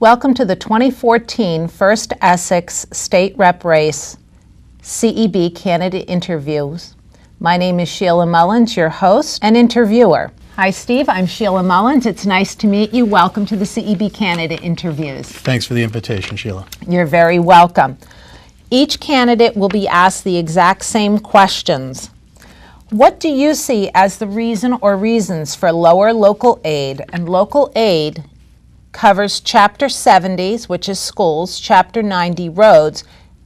Welcome to the 2014 First Essex State Rep Race CEB Candidate Interviews. My name is Sheila Mullins, your host and interviewer. Hi Steve, I'm Sheila Mullins. It's nice to meet you. Welcome to the CEB Candidate Interviews. Thanks for the invitation, Sheila. You're very welcome. Each candidate will be asked the exact same questions. What do you see as the reason or reasons for lower local aid? And local aid covers Chapter 70s, which is schools, Chapter 90 roads,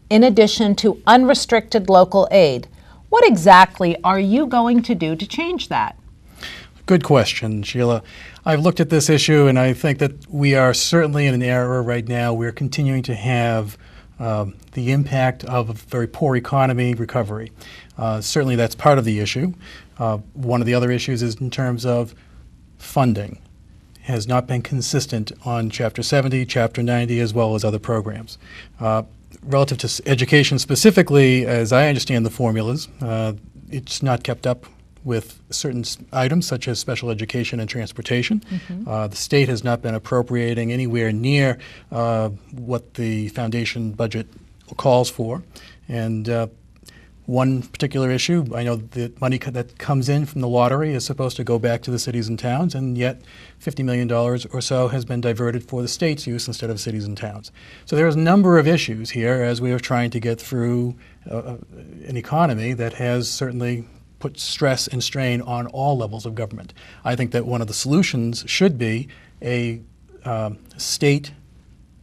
in addition to unrestricted local aid. What exactly are you going to do to change that? Good question, Sheila. I've looked at this issue and I think that we are certainly in an era right now where we're continuing to have the impact of a very poor economy recovery. Certainly that's part of the issue. One of the other issues is in terms of funding. Has not been consistent on Chapter 70, Chapter 90, as well as other programs. Relative to education specifically, as I understand the formulas, it's not kept up with certain items such as special education and transportation. The state has not been appropriating anywhere near what the foundation budget calls for. And one particular issue, I know that money that comes in from the lottery is supposed to go back to the cities and towns, and yet $50 million or so has been diverted for the state's use instead of cities and towns. So there's a number of issues here as we are trying to get through an economy that has certainly put stress and strain on all levels of government. I think that one of the solutions should be a state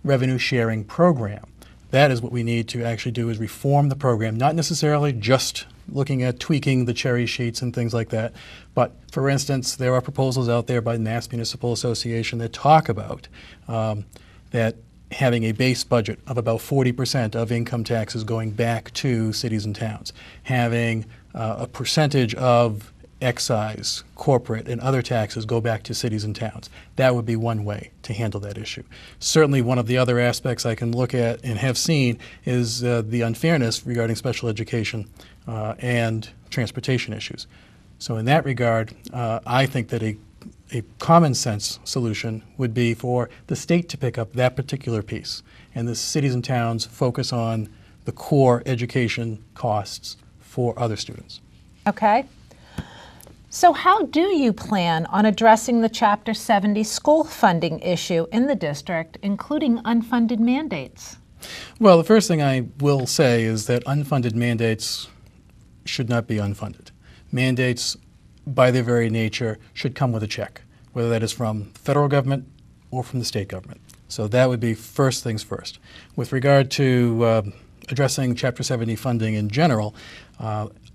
revenue sharing program. That is what we need to actually do, is reform the program, not necessarily just looking at tweaking the cherry sheets and things like that. But for instance, there are proposals out there by the Mass Municipal Association that talk about that having a base budget of about 40% of income taxes going back to cities and towns, having a percentage of excise, corporate, and other taxes go back to cities and towns. That would be one way to handle that issue. Certainly one of the other aspects I can look at and have seen is the unfairness regarding special education and transportation issues. So in that regard, I think that a common sense solution would be for the state to pick up that particular piece and the cities and towns focus on the core education costs for other students. Okay. So how do you plan on addressing the Chapter 70 school funding issue in the district, including unfunded mandates? Well, the first thing I will say is that unfunded mandates should not be unfunded. Mandates, by their very nature, should come with a check, whether that is from federal government or from the state government. So that would be first things first. With regard to addressing Chapter 70 funding in general,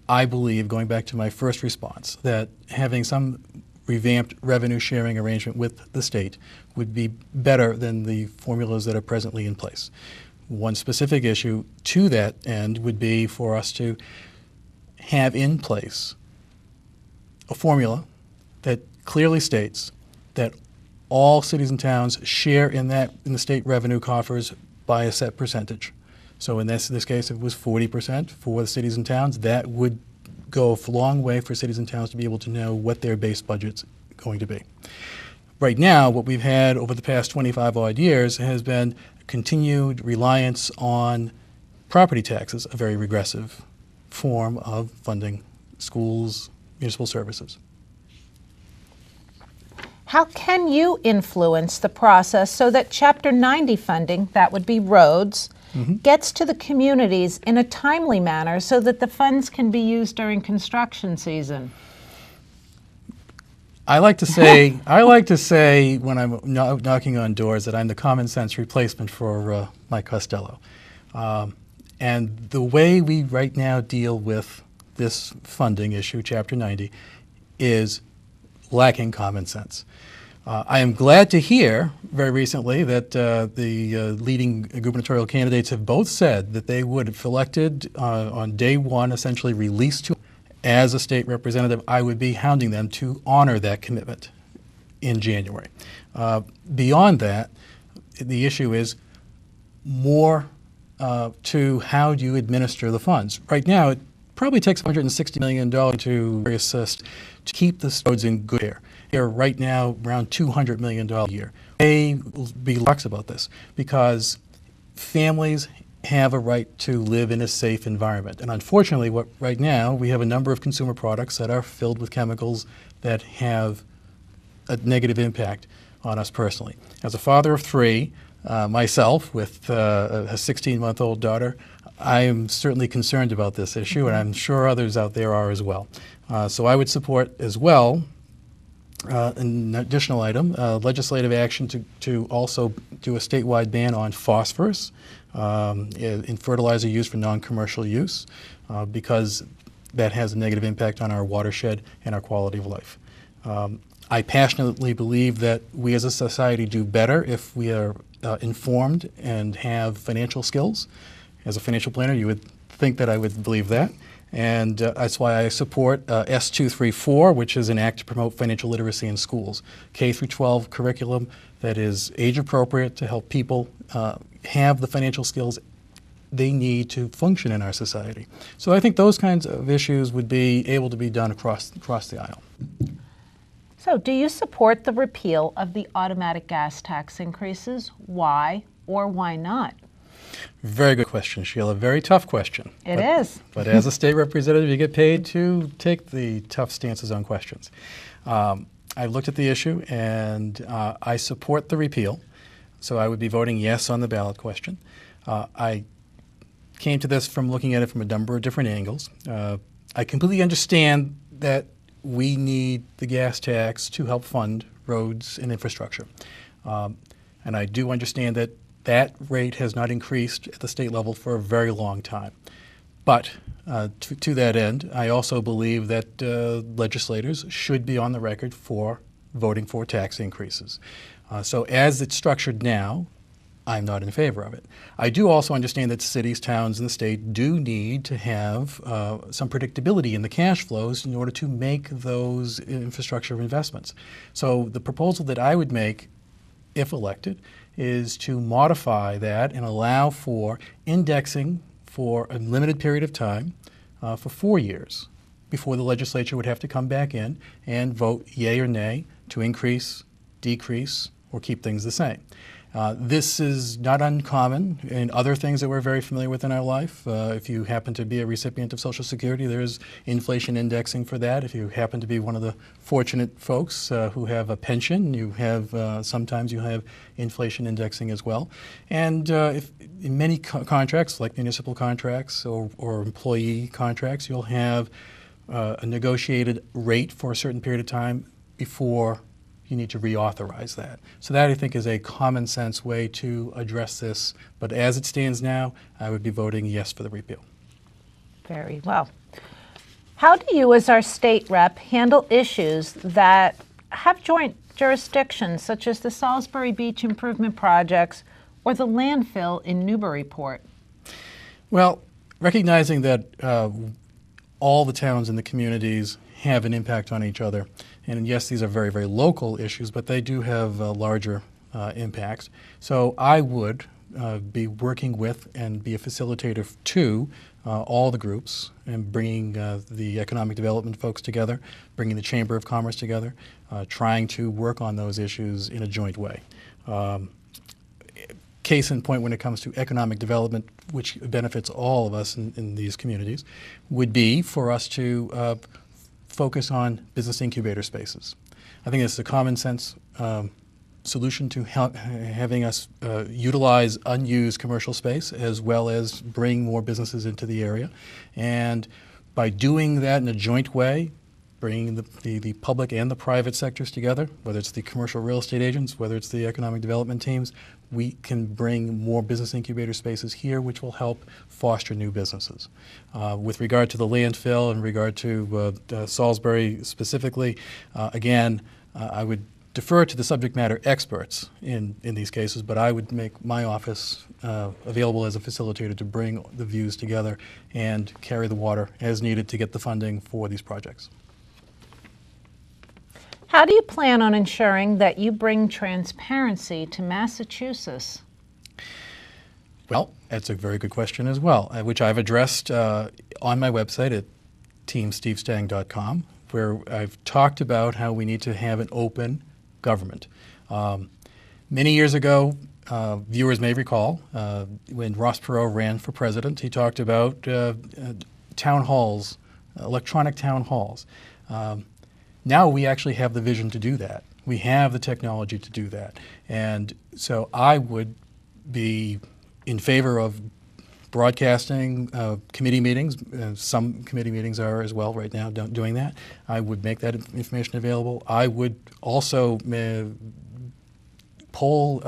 I believe, going back to my first response, that having some revamped revenue sharing arrangement with the state would be better than the formulas that are presently in place. One specific issue to that end would be for us to have in place a formula that clearly states that all cities and towns share in the state revenue coffers by a set percentage. So in this case, if it was 40% for the cities and towns, that would go a long way for cities and towns to be able to know what their base budget's going to be. Right now, what we've had over the past 25 odd years has been continued reliance on property taxes, a very regressive form of funding schools, municipal services. How can you influence the process so that Chapter 90 funding, that would be roads, gets to the communities in a timely manner so that the funds can be used during construction season? I like to say when I'm knocking on doors that I'm the common sense replacement for Mike Costello. And the way we right now deal with this funding issue, Chapter 90, is lacking common sense. I am glad to hear very recently that the leading gubernatorial candidates have both said that they would, if elected on day one, essentially release to as a state representative, I would be hounding them to honor that commitment in January. Beyond that, the issue is more to how do you administer the funds. Right now, it probably takes $160 million to assist to keep the roads in good repair. They're right now around $200 million a year. may be lax about this because families have a right to live in a safe environment. And unfortunately, right now, we have a number of consumer products that are filled with chemicals that have a negative impact on us personally. As a father of three, myself with a 16-month-old daughter, I am certainly concerned about this issue, and I'm sure others out there are as well. So I would support as well an additional item, legislative action to also do a statewide ban on phosphorus in fertilizer used for non-commercial use because that has a negative impact on our watershed and our quality of life. I passionately believe that we as a society do better if we are informed and have financial skills. As a financial planner, you would think that I would believe that. And that's why I support S234, which is an act to promote financial literacy in schools. K through 12 curriculum that is age appropriate to help people have the financial skills they need to function in our society. So I think those kinds of issues would be able to be done across the aisle. So do you support the repeal of the automatic gas tax increases? Why or why not? Very good question, Sheila. Very tough question. It is. But as a state representative, you get paid to take the tough stances on questions. I looked at the issue, and I support the repeal. So I would be voting yes on the ballot question. I came to this from looking at it from a number of different angles. I completely understand that we need the gas tax to help fund roads and infrastructure. And I do understand that that rate has not increased at the state level for a very long time. But to that end, I also believe that legislators should be on the record for voting for tax increases. So as it's structured now, I'm not in favor of it. I do also understand that cities, towns, and the state do need to have some predictability in the cash flows in order to make those infrastructure investments. So the proposal that I would make, if elected, is to modify that and allow for indexing for a limited period of time for 4 years before the legislature would have to come back in and vote yay or nay to increase, decrease, or keep things the same. This is not uncommon in other things that we're very familiar with in our life. If you happen to be a recipient of Social Security, there's inflation indexing for that. If you happen to be one of the fortunate folks who have a pension, you have sometimes you have inflation indexing as well. And if in many contracts, like municipal contracts or employee contracts, you'll have a negotiated rate for a certain period of time before you need to reauthorize that. So that, I think, is a common sense way to address this. But as it stands now, I would be voting yes for the repeal. Very well. How do you, as our state rep, handle issues that have joint jurisdictions, such as the Salisbury Beach improvement projects or the landfill in Newburyport? Well, recognizing that all the towns and the communities have an impact on each other. And yes, these are very, very local issues, but they do have larger impacts. So I would be working with and be a facilitator to all the groups and bringing the economic development folks together, bringing the Chamber of Commerce together, trying to work on those issues in a joint way. Case in point when it comes to economic development, which benefits all of us in these communities, would be for us to focus on business incubator spaces. I think it's a common sense solution to having us utilize unused commercial space as well as bring more businesses into the area. And by doing that in a joint way, bringing the public and the private sectors together, whether it's the commercial real estate agents, whether it's the economic development teams, we can bring more business incubator spaces here, which will help foster new businesses. With regard to the landfill, in regard to Salisbury specifically, again, I would defer to the subject matter experts in these cases, but I would make my office available as a facilitator to bring the views together and carry the water as needed to get the funding for these projects. How do you plan on ensuring that you bring transparency to Massachusetts? Well, that's a very good question as well, which I've addressed on my website at teamstevestang.com, where I've talked about how we need to have an open government. Many years ago, viewers may recall, when Ross Perot ran for president, he talked about town halls, electronic town halls. Now we actually have the vision to do that. We have the technology to do that. And so I would be in favor of broadcasting committee meetings. Some committee meetings are as well right now doing that. I would make that information available. I would also poll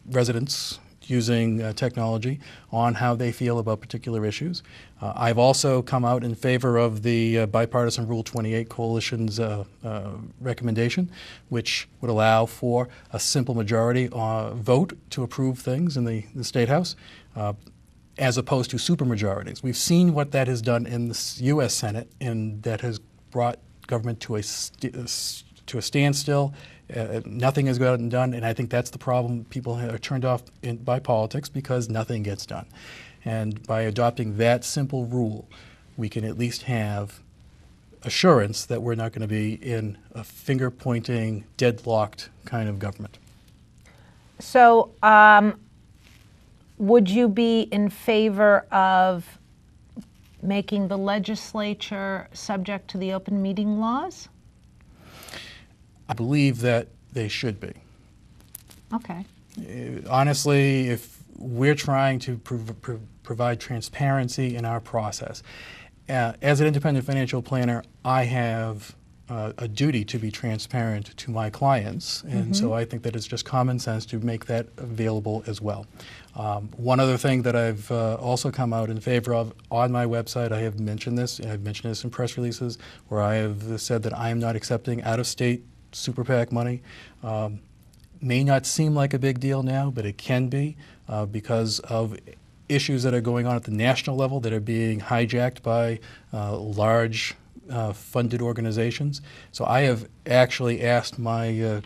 residents using technology on how they feel about particular issues. I've also come out in favor of the bipartisan Rule 28 Coalition's recommendation, which would allow for a simple majority vote to approve things in the State House, as opposed to supermajorities. We've seen what that has done in the U.S. Senate, and that has brought government to a standstill. Nothing has gotten done, and I think that's the problem. People are turned off by politics because nothing gets done. And by adopting that simple rule, we can at least have assurance that we're not going to be in a finger-pointing, deadlocked kind of government. So would you be in favor of making the legislature subject to the open meeting laws? I believe that they should be. Okay. Honestly, if we're trying to provide transparency in our process, as an independent financial planner, I have a duty to be transparent to my clients, and so I think that it's just common sense to make that available as well. One other thing that I've also come out in favor of on my website, I have mentioned this, and I've mentioned this in press releases, where I have said that I am not accepting out-of-state super PAC money. May not seem like a big deal now, but it can be because of issues that are going on at the national level that are being hijacked by large funded organizations. So I have actually asked my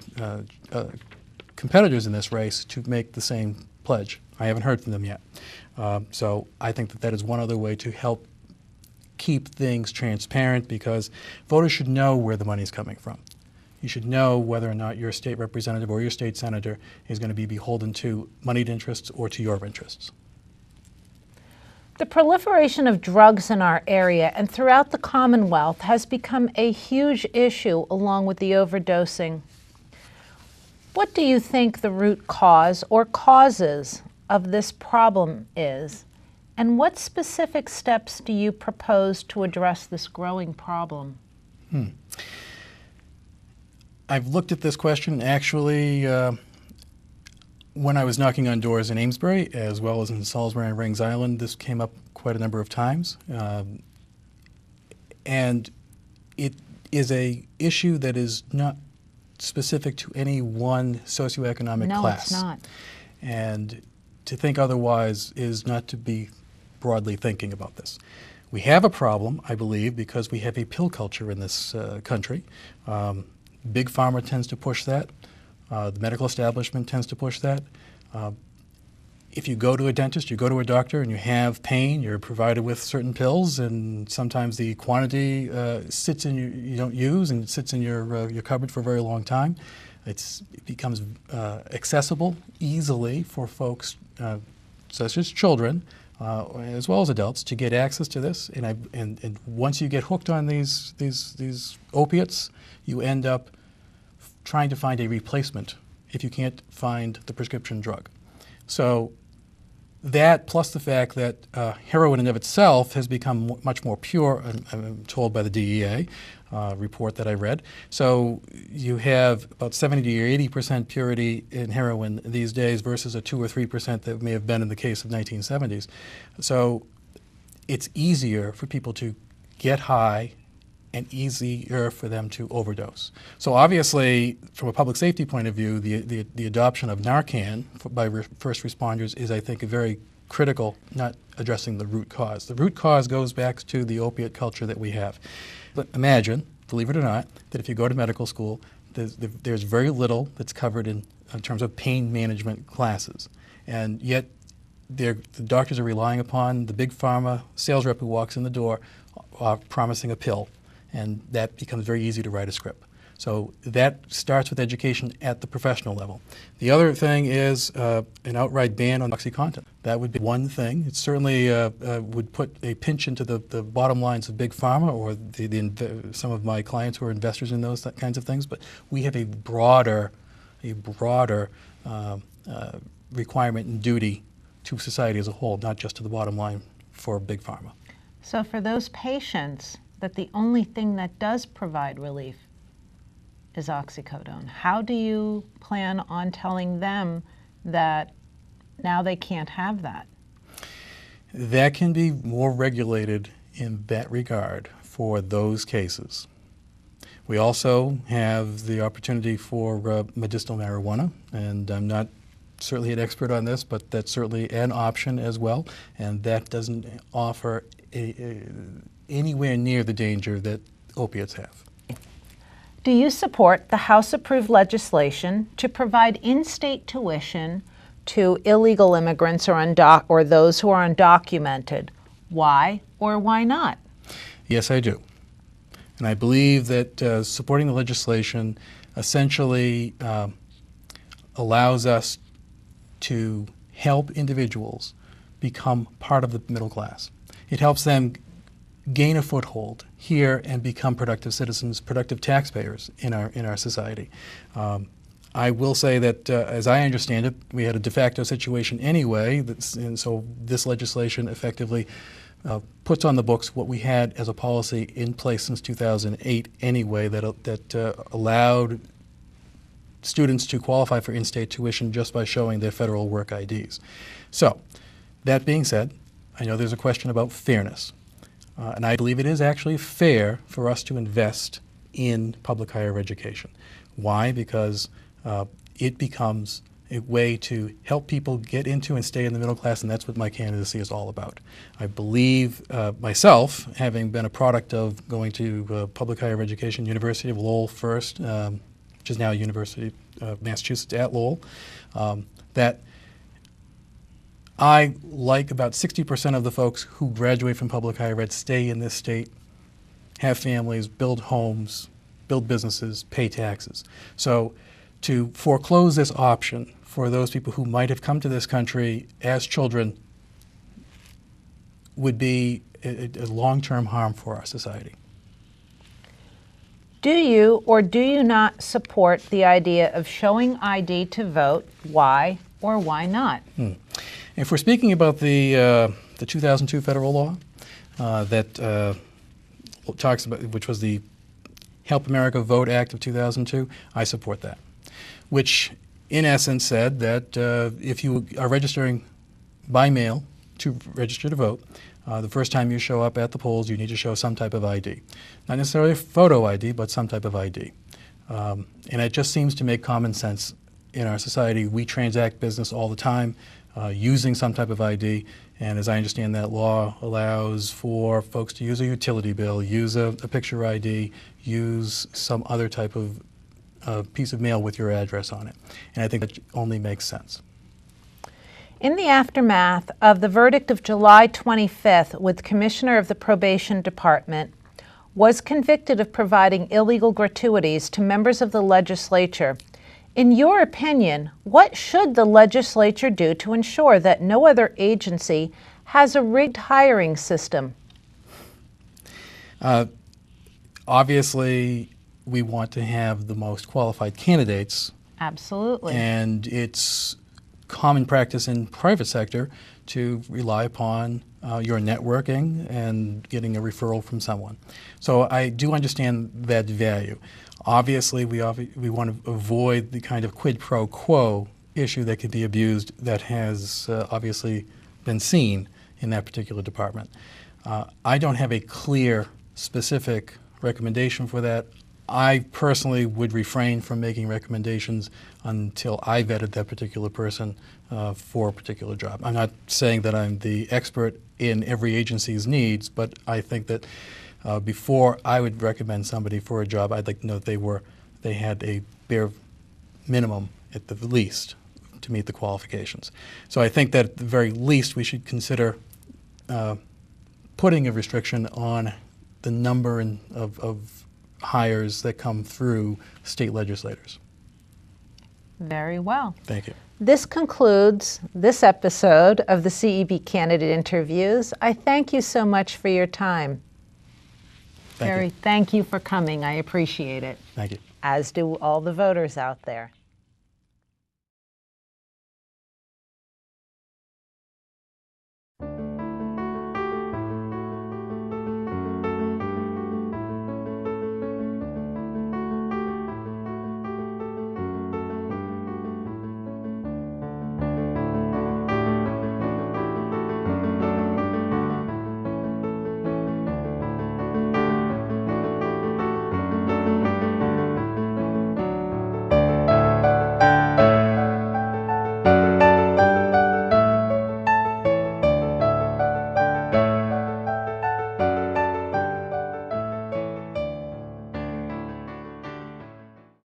competitors in this race to make the same pledge. I haven't heard from them yet. So I think that that is one other way to help keep things transparent, because voters should know where the money is coming from. You should know whether or not your state representative or your state senator is going to be beholden to moneyed interests or to your interests. The proliferation of drugs in our area and throughout the Commonwealth has become a huge issue, along with the overdosing. What do you think the root cause or causes of this problem is, and what specific steps do you propose to address this growing problem? I've looked at this question actually when I was knocking on doors in Amesbury, as well as in Salisbury and Rings Island. This came up quite a number of times. And it is an issue that is not specific to any one socioeconomic class. No, it's not. And to think otherwise is not to be broadly thinking about this. We have a problem, I believe, because we have a pill culture in this country. Big Pharma tends to push that. The medical establishment tends to push that. If you go to a dentist, you go to a doctor, and you have pain, you're provided with certain pills, and sometimes the quantity sits in you don't use, and it sits in your cupboard for a very long time. It becomes accessible easily for folks, such as children, as well as adults, to get access to this. And once you get hooked on these opiates, you end up trying to find a replacement if you can't find the prescription drug. So that, plus the fact that heroin in of itself has become much more pure, I'm told by the DEA report that I read. So you have about 70 to 80% purity in heroin these days versus a 2 or 3% that may have been in the case of 1970s. So it's easier for people to get high and easier for them to overdose. So obviously, from a public safety point of view, the adoption of Narcan by first responders is, I think, a very critical, not addressing the root cause. The root cause goes back to the opiate culture that we have. But imagine, believe it or not, that if you go to medical school, there's very little that's covered in terms of pain management classes. And yet, the doctors are relying upon the big pharma sales rep who walks in the door promising a pill, and that becomes very easy to write a script. So that starts with education at the professional level. The other thing is an outright ban on OxyContin. That would be one thing. It certainly would put a pinch into the bottom lines of Big Pharma or some of my clients who are investors in those kinds of things. But we have a broader requirement and duty to society as a whole, not just to the bottom line for Big Pharma. So for those patients that the only thing that does provide relief is oxycodone, how do you plan on telling them that now they can't have that? That can be more regulated in that regard for those cases. We also have the opportunity for medicinal marijuana, and I'm not certainly an expert on this, but that's certainly an option as well, and that doesn't offer anywhere near the danger that opiates have. Do you support the House-approved legislation to provide in-state tuition to illegal immigrants or those who are undocumented? Why or why not? Yes, I do. And I believe that supporting the legislation essentially allows us to help individuals become part of the middle class. It helps them gain a foothold here and become productive citizens, productive taxpayers in our society. I will say that, as I understand it, we had a de facto situation anyway, and so this legislation effectively puts on the books what we had as a policy in place since 2008 anyway, that allowed students to qualify for in-state tuition just by showing their federal work IDs. So, that being said, I know there's a question about fairness. And I believe it is actually fair for us to invest in public higher education. Why? Because it becomes a way to help people get into and stay in the middle class, and that's what my candidacy is all about. I believe myself, having been a product of going to public higher education, University of Lowell first, which is now University of Massachusetts at Lowell, that I, like about 60% of the folks who graduate from public higher ed, stay in this state, have families, build homes, build businesses, pay taxes. So to foreclose this option for those people who might have come to this country as children would be a long-term harm for our society. Do you or do you not support the idea of showing ID to vote? Why or why not? If we're speaking about the 2002 federal law that talks about, which was the Help America Vote Act of 2002, I support that, which in essence said that if you are registering by mail to register to vote, the first time you show up at the polls, you need to show some type of ID. Not necessarily a photo ID, but some type of ID. And it just seems to make common sense in our society. We transact business all the time using some type of ID, and as I understand that law allows for folks to use a utility bill, use a picture ID, use some other type of piece of mail with your address on it. And I think that only makes sense. In the aftermath of the verdict of July 25th, with Commissioner of the Probation Department was convicted of providing illegal gratuities to members of the legislature, in your opinion, what should the legislature do to ensure that no other agency has a rigged hiring system? Obviously, we want to have the most qualified candidates. Absolutely. And it's common practice in private sector to rely upon your networking and getting a referral from someone. So I do understand that value. Obviously, we want to avoid the kind of quid pro quo issue that can be abused that has obviously been seen in that particular department. I don't have a clear, specific recommendation for that. I personally would refrain from making recommendations until I vetted that particular person for a particular job. I'm not saying that I'm the expert in every agency's needs, but I think that before I would recommend somebody for a job, I'd like to know that they had a bare minimum at the least to meet the qualifications. So I think that at the very least we should consider putting a restriction on the number of hires that come through state legislators. Very well. Thank you. This concludes this episode of the CEB Candidate Interviews. I thank you so much for your time. Thank you. Thank you for coming. I appreciate it. Thank you. As do all the voters out there.